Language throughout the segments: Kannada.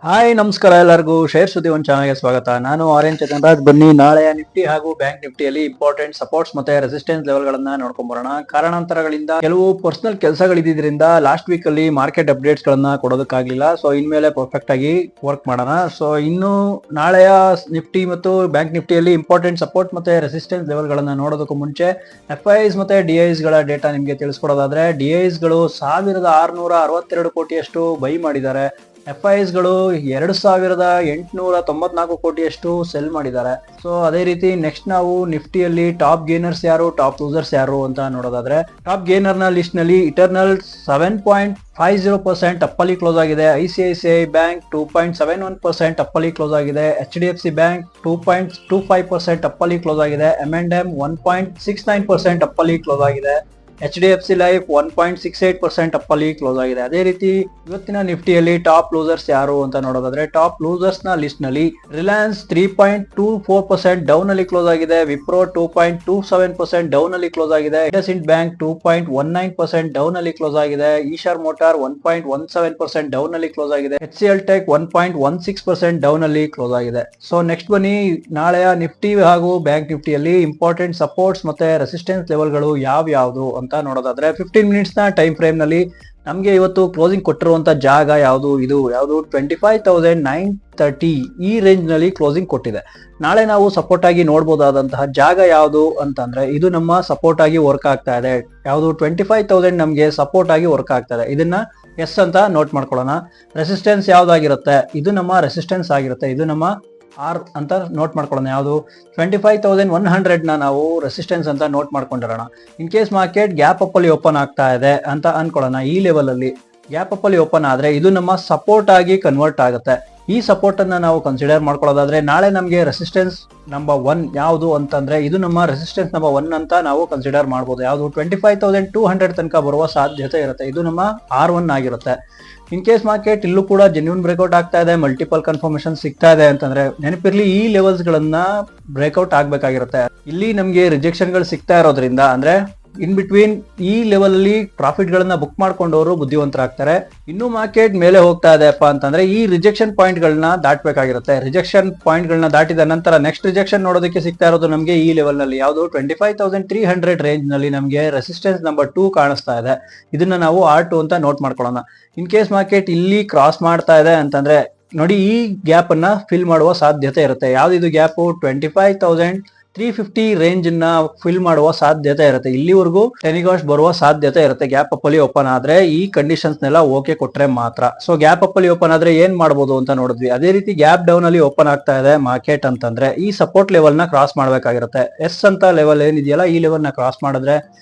ಹಾಯ್ ನಮಸ್ಕಾರ ಎಲ್ಲರಿಗೂ ಶೇರ್ ಸುದ್ದಿ ಒಂದು ಚಾನಲ್ಗೆ ಸ್ವಾಗತ. ನಾನು ಆರ್ಯನ್ ಚಂದ್ರರಾಜ್. ಬನ್ನಿ ನಾಳೆಯ ನಿಫ್ಟಿ ಹಾಗೂ ಬ್ಯಾಂಕ್ ನಿಫ್ಟಿಯಲ್ಲಿ ಇಂಪಾರ್ಟೆಂಟ್ ಸಪೋರ್ಟ್ಸ್ ಮತ್ತೆ ರೆಸಿಸ್ಟೆನ್ಸ್ ಲೆವೆಲ್ ಗಳನ್ನ ನೋಡ್ಕೊಂಡ್ ಬರೋಣ. ಕಾರಣಾಂತರಗಳಿಂದ ಕೆಲವು ಪರ್ಸನಲ್ ಕೆಲಸಗಳಿದ್ರಿಂದ ಲಾಸ್ಟ್ ವೀಕ್ ಅಲ್ಲಿ ಮಾರ್ಕೆಟ್ ಅಪ್ಡೇಟ್ಸ್ ಗಳನ್ನ ಕೊಡೋದಕ್ಕಾಗ್ಲಿಲ್ಲ. ಸೊ ಇನ್ಮೇಲೆ ಪರ್ಫೆಕ್ಟ್ ಆಗಿ ವರ್ಕ್ ಮಾಡೋಣ. ಸೊ ಇನ್ನು ನಾಳೆಯ ನಿಫ್ಟಿ ಮತ್ತು ಬ್ಯಾಂಕ್ ನಿಫ್ಟಿಯಲ್ಲಿ ಇಂಪಾರ್ಟೆಂಟ್ ಸಪೋರ್ಟ್ ಮತ್ತೆ ರೆಸಿಸ್ಟೆನ್ಸ್ ಲೆವೆಲ್ ಗಳನ್ನ ನೋಡೋದಕ್ಕೂ ಮುಂಚೆ FIs ಮತ್ತೆ DIs ಗಳ ಡೇಟಾ ನಿಮ್ಗೆ ತಿಳಿಸ್ಕೊಡೋದಾದ್ರೆ, DIs ಗಳು 1662 ಕೋಟಿಯಷ್ಟು ಬೈ ಮಾಡಿದ್ದಾರೆ. FIs ಗಳು 2894 ಕೋಟಿಯಷ್ಟು ಸೆಲ್ ಮಾಡಿದ್ದಾರೆ. ಸೊ ಅದೇ ರೀತಿ ನೆಕ್ಸ್ಟ್ ನಾವು ನಿಫ್ಟಿಯಲ್ಲಿ ಟಾಪ್ ಗೇನರ್ಸ್ ಯಾರು, ಟಾಪ್ ಲೂಸರ್ಸ್ ಯಾರು ಅಂತ ನೋಡೋದಾದ್ರೆ, ಟಾಪ್ ಗೇನರ್ ನ ಲಿಸ್ಟ್ ನಲ್ಲಿ ಇಟರ್ನಲ್ 7.50% ಅಪ್ಪಲ್ಲಿ ಕ್ಲೋಸ್ ಆಗಿದೆ. ICICI ಬ್ಯಾಂಕ್ 2.71% ಅಪ್ಪಲ್ಲಿ ಕ್ಲೋಸ್ ಆಗಿದೆ. HDFC ಬ್ಯಾಂಕ್ 2.25% ಅಪ್ಪಲ್ಲಿ ಕ್ಲೋಸ್ ಆಗಿದೆ. M&M 1.69% ಅಪ್ಪಲ್ಲಿ ಕ್ಲೋಸ್ ಆಗಿದೆ. HDFC ಲೈಫ್ 1.68% ಅಪ್ಪಲ್ಲಿ ಕ್ಲೋಸ್ ಆಗಿದೆ. ಅದೇ ರೀತಿ ಇವತ್ತಿನ ನಿಫ್ಟಿಯಲ್ಲಿ ಟಾಪ್ ಲೂಸರ್ಸ್ ಯಾರು ಅಂತ ನೋಡೋದಾದ್ರೆ, ಟಾಪ್ ಲೂಸರ್ಸ್ ನ ಲಿಸ್ಟ್ ನಲ್ಲಿ ರಿಲಯನ್ಸ್ 3.24% ಡೌನ್ ಅಲ್ಲಿ ಕ್ಲೋಸ್ ಆಗಿದೆ. ವಿಪ್ರೋ 2.27% ಡೌನ್ ಅಲ್ಲಿ ಕ್ಲೋಸ್ ಆಗಿದೆ. ಇಂಡಸ್ಇಂಡ್ ಬ್ಯಾಂಕ್ 2.19% ಡೌನ್ ಅಲ್ಲಿ ಕ್ಲೋಸ್ ಆಗಿದೆ. ಈಶಾರ್ ಮೋಟಾರ್ 1.17% ಡೌನ್ ಅಲ್ಲಿ ಕ್ಲೋಸ್ ಆಗಿದೆ. HCL ಟೆಕ್ 1.16% ಡೌನ್ ಅಲ್ಲಿ ಕ್ಲೋಸ್ ಆಗಿದೆ. ಸೊ ನೆಕ್ಸ್ಟ್ ಬನ್ನಿ ನಾಳೆಯ ನಿಫ್ಟಿ ಹಾಗೂ ಬ್ಯಾಂಕ್ ನಿಫ್ಟಿಯಲ್ಲಿ ಇಂಪಾರ್ಟೆಂಟ್ ಸಪೋರ್ಟ್ಸ್ ಮತ್ತೆ ರೆಸಿಸ್ಟೆನ್ಸ್ ಲೆವೆಲ್ ಗಳು ಯಾವ್ಯಾವುದು ಅಂತ ನೋಡೋದಾದ್ರೆ, 15 ಮಿನಿಟ್ಸ್ ನ ಟೈಮ್ ಫ್ರೇಮ್ ನಲ್ಲಿ ನಮ್ಗೆ ಇವತ್ತು ಕ್ಲೋಸಿಂಗ್ ಕೊಟ್ಟಿರುವಂತ ಜಾಗ ಯಾವುದು, ಇದು ಯಾವುದು 25,930 ಈ ರೇಂಜ್ ನಲ್ಲಿ ಕ್ಲೋಸಿಂಗ್ ಕೊಟ್ಟಿದೆ. ನಾಳೆ ನಾವು ಸಪೋರ್ಟ್ ಆಗಿ ನೋಡಬಹುದಾದಂತಹ ಜಾಗ ಯಾವುದು ಅಂತಂದ್ರೆ, ಇದು ನಮ್ಮ ಸಪೋರ್ಟ್ ಆಗಿ ವರ್ಕ್ ಆಗ್ತಾ ಇದೆ. ಯಾವುದು 25,000 ನಮ್ಗೆ ಸಪೋರ್ಟ್ ಆಗಿ ವರ್ಕ್ ಆಗ್ತಾ ಇದೆ. ಇದನ್ನ ಎಸ್ ಅಂತ ನೋಟ್ ಮಾಡ್ಕೊಳ್ಳೋಣ. ರೆಸಿಸ್ಟೆನ್ಸ್ ಯಾವ್ದಾಗಿರುತ್ತೆ, ಇದು ನಮ್ಮ ರೆಸಿಸ್ಟೆನ್ಸ್ ಆಗಿರುತ್ತೆ. ಇದು ನಮ್ಮ ಆರ್ ಅಂತ ನೋಟ್ ಮಾಡ್ಕೊಳ್ಳೋಣ. ಯಾವುದು 25,100 ನ ನಾವು ರೆಸಿಸ್ಟೆನ್ಸ್ ಅಂತ ನೋಟ್ ಮಾಡ್ಕೊಂಡಿರೋಣ. In case market gap up ಅಲ್ಲಿ ಓಪನ್ ಆಗ್ತಾ ಇದೆ ಅಂತ ಅನ್ಕೊಳ್ಳೋಣ. ಈ ಲೆವೆಲ್ ಅಲ್ಲಿ ಗ್ಯಾಪ್ ಅಪ್ ಅಲ್ಲಿ ಓಪನ್ ಆದ್ರೆ ಇದು ನಮ್ಮ ಸಪೋರ್ಟ್ ಆಗಿ ಕನ್ವರ್ಟ್ ಆಗುತ್ತೆ. ಈ ಸಪೋರ್ಟ್ ಅನ್ನ ನಾವು ಕನ್ಸಿಡರ್ ಮಾಡ್ಕೊಳ್ಳೋದಾದ್ರೆ, ನಾಳೆ ನಮಗೆ ರೆಸಿಸ್ಟೆನ್ಸ್ ನಂಬರ್ 1 ಯಾವುದು ಅಂತಂದ್ರೆ, ಇದು ನಮ್ಮ ರೆಸಿಸ್ಟೆನ್ಸ್ ನಂಬರ್ 1 ಅಂತ ನಾವು ಕನ್ಸಿಡರ್ ಮಾಡಬಹುದು. ಯಾವುದು 25,200 ತನಕ ಬರುವ ಸಾಧ್ಯತೆ ಇರುತ್ತೆ. ಇದು ನಮ್ಮ R1 ಆಗಿರುತ್ತೆ. ಇನ್ ಕೇಸ್ ಮಾರ್ಕೆಟ್ ಇಲ್ಲೂ ಕೂಡ ಜೆನ್ಯೂನ್ ಬ್ರೇಕ್ಔಟ್ ಆಗ್ತಾ ಇದೆ, ಮಲ್ಟಿಪಲ್ ಕನ್ಫರ್ಮೇಶನ್ ಸಿಗ್ತಾ ಇದೆ ಅಂತಂದ್ರೆ, ನೆನಪಿರ್ಲಿ ಈ ಲೆವೆಲ್ಸ್ ಗಳನ್ನ ಬ್ರೇಕ್ಔಟ್ ಆಗ್ಬೇಕಾಗಿರುತ್ತೆ. ಇಲ್ಲಿ ನಮ್ಗೆ ರಿಜೆಕ್ಷನ್ ಗಳು ಸಿಗ್ತಾ ಇರೋದ್ರಿಂದ, ಅಂದ್ರೆ ಇನ್ ಬಿಟ್ವೀನ್ ಈ ಲೆವೆಲ್ ಅಲ್ಲಿ ಪ್ರಾಫಿಟ್ ಗಳನ್ನ ಬುಕ್ ಮಾಡ್ಕೊಂಡವರು ಬುದ್ಧಿವಂತರಾಗ್ತಾರೆ. ಇನ್ನು ಮಾರ್ಕೆಟ್ ಮೇಲೆ ಹೋಗ್ತಾ ಇದೆಪ್ಪ ಅಂತಂದ್ರೆ ಈ ರಿಜೆಕ್ಷನ್ ಪಾಯಿಂಟ್ ಗಳನ್ನ ದಾಟಬೇಕಾಗಿರುತ್ತೆ. ರಿಜೆಕ್ಷನ್ ಪಾಯಿಂಟ್ ಗಳನ್ನ ದಾಟಿದ ನಂತರ ನೆಕ್ಸ್ಟ್ ರಿಜೆಕ್ಷನ್ ನೋಡೋದಕ್ಕೆ ಸಿಗ್ತಾ ಇರೋದು ನಮಗೆ ಈ ಲೆವೆಲ್ ನಲ್ಲಿ, ಯಾವುದು 25,300 ರೇಂಜ್ ನಲ್ಲಿ ನಮಗೆ ರೆಸಿಸ್ಟೆನ್ಸ್ ನಂಬರ್ 2 ಕಾಣಿಸ್ತಾ ಇದೆ. ಇದನ್ನ ನಾವು R2 ಅಂತ ನೋಟ್ ಮಾಡ್ಕೊಳ್ಳೋಣ. ಇನ್ ಕೇಸ್ ಮಾರ್ಕೆಟ್ ಇಲ್ಲಿ ಕ್ರಾಸ್ ಮಾಡ್ತಾ ಇದೆ ಅಂತಂದ್ರೆ ನೋಡಿ, ಈ ಗ್ಯಾಪ್ ಅನ್ನ ಫಿಲ್ ಮಾಡುವ ಸಾಧ್ಯತೆ ಇರುತ್ತೆ. ಯಾವ್ದು ಗ್ಯಾಪ್ 25,350 ರೇಂಜ್ ನ ಫಿಲ್ ಮಾಡುವ ಸಾಧ್ಯತೆ ಇರುತ್ತೆ. ಇಲ್ಲಿವರೆಗೂ ಟೆನಿಗಾಸ್ಟ್ ಬರುವ ಸಾಧ್ಯತೆ ಇರುತ್ತೆ. ಗ್ಯಾಪ್ ಅಪ್ ಅಲ್ಲಿ ಓಪನ್ ಆದ್ರೆ ಈ ಕಂಡೀಷನ್ಸ್ ನೆಲ್ಲ ಓಕೆ ಕೊಟ್ರೆ ಮಾತ್ರ. ಸೊ ಗ್ಯಾಪ್ ಅಪ್ ಅಲ್ಲಿ ಓಪನ್ ಆದ್ರೆ ಏನ್ ಮಾಡಬಹುದು ಅಂತ ನೋಡಿದ್ವಿ. ಅದೇ ರೀತಿ ಗ್ಯಾಪ್ ಡೌನ್ ಅಲ್ಲಿ ಓಪನ್ ಆಗ್ತಾ ಇದೆ ಮಾರ್ಕೆಟ್ ಅಂತಂದ್ರೆ ಈ ಸಪೋರ್ಟ್ ಲೆವೆಲ್ ನ ಕ್ರಾಸ್ ಮಾಡ್ಬೇಕಾಗಿರುತ್ತೆ. ಎಸ್ ಅಂತ ಲೆವೆಲ್ ಏನಿದೆಯಲ್ಲ, ಈ ಲೆವೆಲ್ ನ ಕ್ರಾಸ್ ಮಾಡಿದ್ರೆ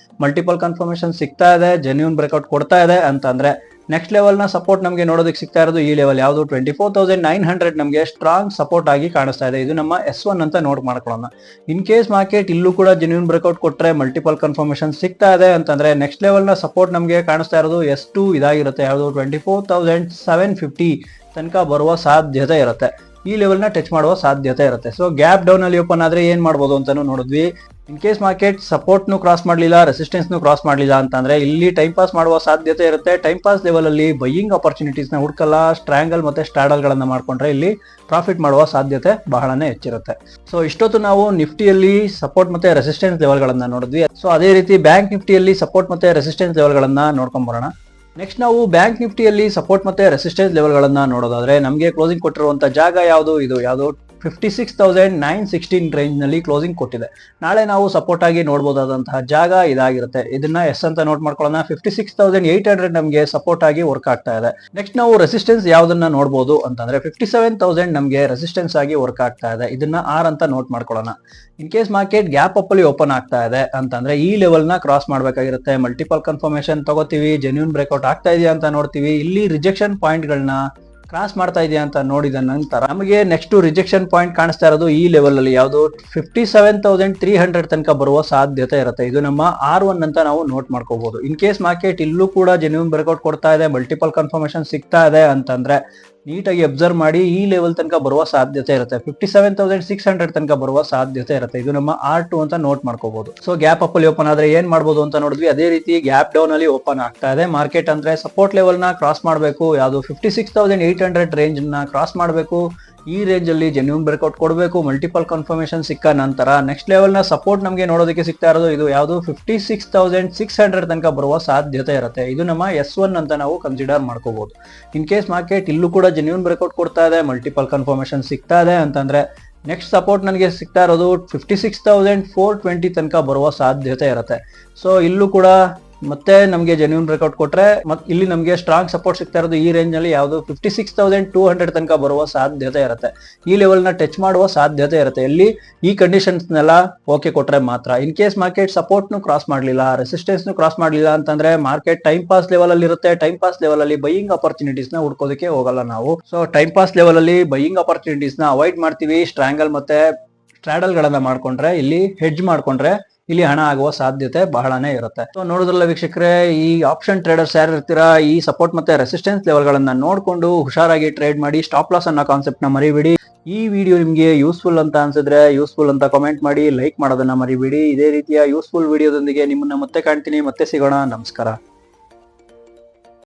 ಮಲ್ಟಿಪಲ್ ಕನ್ಫರ್ಮೇಶನ್ ಸಿಗ್ತಾ ಇದೆ, ಜೆನ್ಯೂನ್ ಬ್ರೇಕ್ಔಟ್ ಕೊಡ್ತಾ ಇದೆ ಅಂತಂದ್ರೆ ನೆಕ್ಸ್ಟ್ ಲೆವೆಲ್ ನ ಸಪೋರ್ಟ್ ನಮಗೆ ನೋಡೋದಕ್ಕೆ ಸಿಗ್ತಾ ಇರೋದು ಈ ಲೆವೆಲ್, ಯಾವುದು 24,900 ನಮಗೆ ಸ್ಟ್ರಾಂಗ್ ಸಪೋರ್ಟ್ ಆಗಿ ಕಾಣಿಸ್ತಾ ಇದೆ. ಇದು ನಮ್ಮ S1 ಅಂತ ನೋಟ್ ಮಾಡ್ಕೊಳ್ಳೋಣ. ಇನ್ ಕೇಸ್ ಮಾರ್ಕೆಟ್ ಇಲ್ಲೂ ಕೂಡ ಜೆನ್ಯೂನ್ ಬ್ರೇಕ್ಔಟ್ ಕೊಟ್ರೆ, ಮಲ್ಟಿಪಲ್ ಕನ್ಫರ್ಮೇಶನ್ ಸಿಗ್ತಾ ಇದೆ ಅಂತಂದ್ರೆ ನೆಕ್ಸ್ಟ್ ಲೆವೆಲ್ ನ ಸಪೋರ್ಟ್ ನಮಗೆ ಕಾಣಿಸ್ತಾ ಇರೋದು S2 ಇದಾಗಿರುತ್ತೆ. ಯಾವುದು 24,750 ತನಕ ಬರುವ ಸಾಧ್ಯತೆ ಇರುತ್ತೆ. ಈ ಲೆವೆಲ್ ನ ಟಚ್ ಮಾಡುವ ಸಾಧ್ಯತೆ ಇರುತ್ತೆ. ಸೊ ಗ್ಯಾಪ್ ಡೌನ್ ಅಲ್ಲಿ ಓಪನ್ ಆದ್ರೆ ಏನ್ ಮಾಡಬಹುದು ಅಂತಾನು ನೋಡಿದ್ವಿ. ಇನ್ ಕೇಸ್ ಮಾರ್ಕೆಟ್ ಸಪೋರ್ಟ್ ನು ಕ್ರಾಸ್ ಮಾಡಲಿಲ್ಲ, ರೆಸಿಸ್ಟೆನ್ಸ್ ನು ಕ್ರಾಸ್ ಮಾಡಲಿಲ್ಲ ಅಂತಂದ್ರೆ ಇಲ್ಲಿ ಟೈಮ್ ಪಾಸ್ ಮಾಡುವ ಸಾಧ್ಯತೆ ಇರುತ್ತೆ. ಟೈಮ್ ಪಾಸ್ ಲೆವೆಲ್ ಅಲ್ಲಿ ಬೈಯಿಂಗ್ ಆಪರ್ಚುನಿಟೀಸ್ ನ ಹುಡ್ಕಲ್ಲ, ಸ್ಟ್ರಾಂಗಲ್ ಮತ್ತೆ ಸ್ಟಾಡಲ್ ಗಳನ್ನ ಮಾಡ್ಕೊಂಡ್ರೆ ಇಲ್ಲಿ ಪ್ರಾಫಿಟ್ ಮಾಡುವ ಸಾಧ್ಯತೆ ಬಹಳನೇ ಹೆಚ್ಚಿರುತ್ತೆ. ಸೊ ಇಷ್ಟೊತ್ತು ನಾವು ನಿಫ್ಟಿಯಲ್ಲಿ ಸಪೋರ್ಟ್ ಮತ್ತೆ ರೆಸಿಸ್ಟೆನ್ಸ್ ಲೆವೆಲ್ ಗಳನ್ನ ನೋಡಿದ್ವಿ. ಸೊ ಅದೇ ರೀತಿ ಬ್ಯಾಂಕ್ ನಿಫ್ಟಿಯಲ್ಲಿ ಸಪೋರ್ಟ್ ಮತ್ತೆ ರೆಸಿಸ್ಟೆನ್ಸ್ ಲೆವೆಲ್ ಗಳನ್ನ ನೋಡ್ಕೊಂಡ್ ಬರೋಣ. ನೆಕ್ಸ್ಟ್ ನಾವು ಬ್ಯಾಂಕ್ ನಿಫ್ಟಿಯಲ್ಲಿ ಸಪೋರ್ಟ್ ಮತ್ತೆ ರೆಸಿಸ್ಟೆನ್ಸ್ ಲೆವೆಲ್ ಗಳನ್ನ ನೋಡೋದಾದ್ರೆ, ನಮಗೆ ಕ್ಲೋಸಿಂಗ್ ಕೊಟ್ಟಿರುವಂತ ಜಾಗ ಯಾವುದು, ಇದು ಯಾವುದು 56,916 ರೇಂಜ್ ನಲ್ಲಿ ಕ್ಲೋಸಿಂಗ್ ಕೊಟ್ಟಿದೆ. ನಾಳೆ ನಾವು ಸಪೋರ್ಟ್ ಆಗಿ ನೋಡಬಹುದಾದಂತಹ ಜಾಗ ಇದಾಗಿರುತ್ತೆ. ಇದನ್ನ ಎಸ್ ಅಂತ ನೋಟ್ ಮಾಡ್ಕೊಳ್ಳೋಣ. 56,800 ನಮಗೆ ಸಪೋರ್ಟ್ ಆಗಿ ವರ್ಕ್ ಆಗ್ತಾ ಇದೆ. ನೆಕ್ಸ್ಟ್ ನಾವು ರೆಸಿಸ್ಟೆನ್ಸ್ ಯಾವ್ದನ್ನ ನೋಡಬಹುದು ಅಂತಂದ್ರೆ 57,000 ನಮಗೆ ರೆಸಿಸ್ಟೆನ್ಸ್ ಆಗಿ ವರ್ಕ್ ಆಗ್ತಾ ಇದೆ. ಇದನ್ನ ಆರ್ ಅಂತ ನೋಟ್ ಮಾಡ್ಕೊಳ್ಳೋಣ. ಇನ್ ಕೇಸ್ ಮಾರ್ಕೆಟ್ ಗ್ಯಾಪ್ ಅಪ್ ಅಲ್ಲಿ ಓಪನ್ ಆಗ್ತಾ ಇದೆ ಅಂತಂದ್ರೆ ಈ ಲೆವೆಲ್ ನ ಕ್ರಾಸ್ ಮಾಡ್ಬೇಕಾಗಿರುತ್ತೆ. ಮಲ್ಟಿಪಲ್ ಕನ್ಫರ್ಮೇಶನ್ ತಗೋತೀವಿ, ಜೆನ್ಯೂನ್ ಬ್ರೇಕ್ಔಟ್ ಆಗ್ತಾ ಇದೆಯಾ ಅಂತ ನೋಡ್ತೀವಿ. ಇಲ್ಲಿ ರಿಜೆಕ್ಷನ್ ಪಾಯಿಂಟ್ ಗಳನ್ನ ಕ್ರಾಸ್ ಮಾಡ್ತಾ ಇದೆಯಾ ಅಂತ ನೋಡಿದ ನಂತರ ನಮಗೆ ನೆಕ್ಸ್ಟ್ ರಿಜೆಕ್ಷನ್ ಪಾಯಿಂಟ್ ಕಾಣಿಸ್ತಾ ಇರೋದು ಈ ಲೆವೆಲ್ ಅಲ್ಲಿ, ಯಾವುದು 57,300 ತನಕ ಬರುವ ಸಾಧ್ಯತೆ ಇರುತ್ತೆ. ಇದು ನಮ್ಮ R1 ಅಂತ ನಾವು ನೋಟ್ ಮಾಡ್ಕೋಬಹುದು. ಇನ್ ಕೇಸ್ ಮಾರ್ಕೆಟ್ ಇಲ್ಲೂ ಕೂಡ ಜೆನ್ಯೂನ್ ಬ್ರೇಕ್ಔಟ್ ಕೊಡ್ತಾ ಇದೆ, ಮಲ್ಟಿಪಲ್ ಕನ್ಫರ್ಮೇಶನ್ ಸಿಗ್ತಾ ಇದೆ ಅಂತಂದ್ರೆ ನೀಟಾಗಿ ಅಬ್ಸರ್ವ್ ಮಾಡಿ ಈ ಲೆವೆಲ್ ತನಕ ಬರುವ ಸಾಧ್ಯತೆ ಇರುತ್ತೆ. 57,600 ತನಕ ಬರುವ ಸಾಧ್ಯತೆ ಇರುತ್ತೆ. ಇದು ನಮ್ಮ R2 ಅಂತ ನೋಟ್ ಮಾಡ್ಕೋಬಹುದು. ಸೊ ಗ್ಯಾಪ್ ಅಪ್ ಅಲ್ಲಿ ಓಪನ್ ಆದ್ರೆ ಏನ್ ಮಾಡ್ಬೋದು ಅಂತ ನೋಡಿದ್ವಿ. ಅದೇ ರೀತಿ ಗ್ಯಾಪ್ ಡೌನ್ ಅಲ್ಲಿ ಓಪನ್ ಆಗ್ತಾ ಇದೆ. ಮಾರ್ಕೆಟ್ ಅಂದ್ರೆ ಸಪೋರ್ಟ್ ಲೆವೆಲ್ ನ ಕ್ರಾಸ್ ಮಾಡಬೇಕು, ಯಾವುದು 56,800 ರೇಂಜ್ ನ ಕ್ರಾಸ್ ಮಾಡಬೇಕು. ಈ ರೇಂಜ್ ಅಲ್ಲಿ ಜೆನ್ಯೂನ್ ಬ್ರೇಕ್ಔಟ್ ಕೊಡಬೇಕು. ಮಲ್ಟಿಪಲ್ ಕನ್ಫರ್ಮೇಶನ್ ಸಿಕ್ಕ ನಂತರ ನೆಕ್ಸ್ಟ್ ಲೆವೆಲ್ ನ ಸಪೋರ್ಟ್ ನಮಗೆ ನೋಡೋದಕ್ಕೆ ಸಿಗ್ತಾ ಇರೋದು ಇದು ಯಾವುದು 56,600 ತನಕ ಬರುವ ಸಾಧ್ಯತೆ ಇರುತ್ತೆ. ಇದು ನಮ್ಮ S1 ಅಂತ ನಾವು ಕನ್ಸಿಡರ್ ಮಾಡ್ಕೋಬಹುದು. ಇನ್ ಕೇಸ್ ಮಾರ್ಕೆಟ್ ಇಲ್ಲೂ ಕೂಡ ಜೆನ್ಯೂನ್ ಬ್ರೇಕ್ಔಟ್ ಕೊಡ್ತಾ ಇದೆ, ಮಲ್ಟಿಪಲ್ ಕನ್ಫರ್ಮೇಶನ್ ಸಿಗ್ತಾ ಇದೆ ಅಂತಂದ್ರೆ ನೆಕ್ಸ್ಟ್ ಸಪೋರ್ಟ್ ನನಗೆ ಸಿಗ್ತಾ ಇರೋದು 56,420 ತನಕ ಬರುವ ಸಾಧ್ಯತೆ ಇರುತ್ತೆ. ಸೊ ಇಲ್ಲೂ ಕೂಡ ಮತ್ತೆ ನಮಗೆ ಜೆನ್ಯೂನ್ ಬ್ರೇಕ್ಔಟ್ ಕೊಟ್ರೆ ಇಲ್ಲಿ ನಮಗೆ ಸ್ಟ್ರಾಂಗ್ ಸಪೋರ್ಟ್ ಸಿಗ್ತಾ ಇರೋದು ಈ ರೇಂಜ್ ನಲ್ಲಿ ಯಾವುದು 56,200 ತನಕ ಬರುವ ಸಾಧ್ಯತೆ ಇರುತ್ತೆ. ಈ ಲೆವೆಲ್ ನ ಟಚ್ ಮಾಡುವ ಸಾಧ್ಯತೆ ಇರುತ್ತೆ. ಇಲ್ಲಿ ಈ ಕಂಡೀಷನ್ಸ್ ನೆಲ್ಲ ಓಕೆ ಕೊಟ್ರೆ ಮಾತ್ರ. ಇನ್ ಕೇಸ್ ಮಾರ್ಕೆಟ್ ಸಪೋರ್ಟ್ ನು ಕ್ರಾಸ್ ಮಾಡಲಿಲ್ಲ, ರೆಸಿಸ್ಟೆನ್ಸ್ ನು ಕ್ರಾಸ್ ಮಾಡಲಿಲ್ಲ ಅಂತಂದ್ರೆ ಮಾರ್ಕೆಟ್ ಟೈಮ್ ಪಾಸ್ ಲೆವೆಲ್ ಅಲ್ಲಿ ಇರುತ್ತೆ. ಟೈಮ್ ಪಾಸ್ ಲೆವೆಲ್ ಅಲ್ಲಿ ಬೈಯಿಂಗ್ ಅಪರ್ಚುನಿಟೀಸ್ ನ ಹುಡ್ಕೋದಕ್ಕೆ ಹೋಗಲ್ಲ ನಾವು. ಸೊ ಟೈಮ್ ಪಾಸ್ ಲೆವೆಲ್ ಅಲ್ಲಿ ಬೈಯಿಂಗ್ ಅಪರ್ಚುನಿಟೀಸ್ ನ ಅವಾಯ್ಡ್ ಮಾಡ್ತೀವಿ. ಸ್ಟ್ರಾಂಗಲ್ ಮತ್ತೆ ಸ್ಟ್ರಾಡಲ್ ಗಳನ್ನ ಮಾಡ್ಕೊಂಡ್ರೆ, ಇಲ್ಲಿ ಹೆಡ್ಜ್ ಮಾಡ್ಕೊಂಡ್ರೆ ಇಲ್ಲಿ ಹಣ ಆಗುವ ಸಾಧ್ಯತೆ ಬಹಳನೇ ಇರುತ್ತೆ. ಸೊ ನೋಡಿದ್ರಲ್ಲ ವೀಕ್ಷಕರೇ, ಈ ಆಪ್ಷನ್ ಟ್ರೇಡರ್ಸ್ ಯಾರು ಇರ್ತೀರಾ, ಈ ಸಪೋರ್ಟ್ ಮತ್ತೆ ರೆಸಿಸ್ಟೆನ್ಸ್ ಲೆವೆಲ್ ಗಳನ್ನ ನೋಡ್ಕೊಂಡು ಹುಷಾರಾಗಿ ಟ್ರೇಡ್ ಮಾಡಿ. ಸ್ಟಾಪ್ ಲಾಸ್ ಅನ್ನೋ ಕಾನ್ಸೆಪ್ಟ್ ನ ಮರಿಬೇಡಿ. ಈ ವಿಡಿಯೋ ನಿಮಗೆ ಯೂಸ್ಫುಲ್ ಅಂತ ಅನ್ಸಿದ್ರೆ ಯೂಸ್ಫುಲ್ ಅಂತ ಕಮೆಂಟ್ ಮಾಡಿ, ಲೈಕ್ ಮಾಡೋದನ್ನ ಮರಿಬೇಡಿ. ಇದೇ ರೀತಿಯ ಯೂಸ್ಫುಲ್ ವಿಡಿಯೋದೊಂದಿಗೆ ನಿಮ್ಮನ್ನ ಮತ್ತೆ ಕಾಣ್ತೀನಿ. ಮತ್ತೆ ಸಿಗೋಣ. ನಮಸ್ಕಾರ.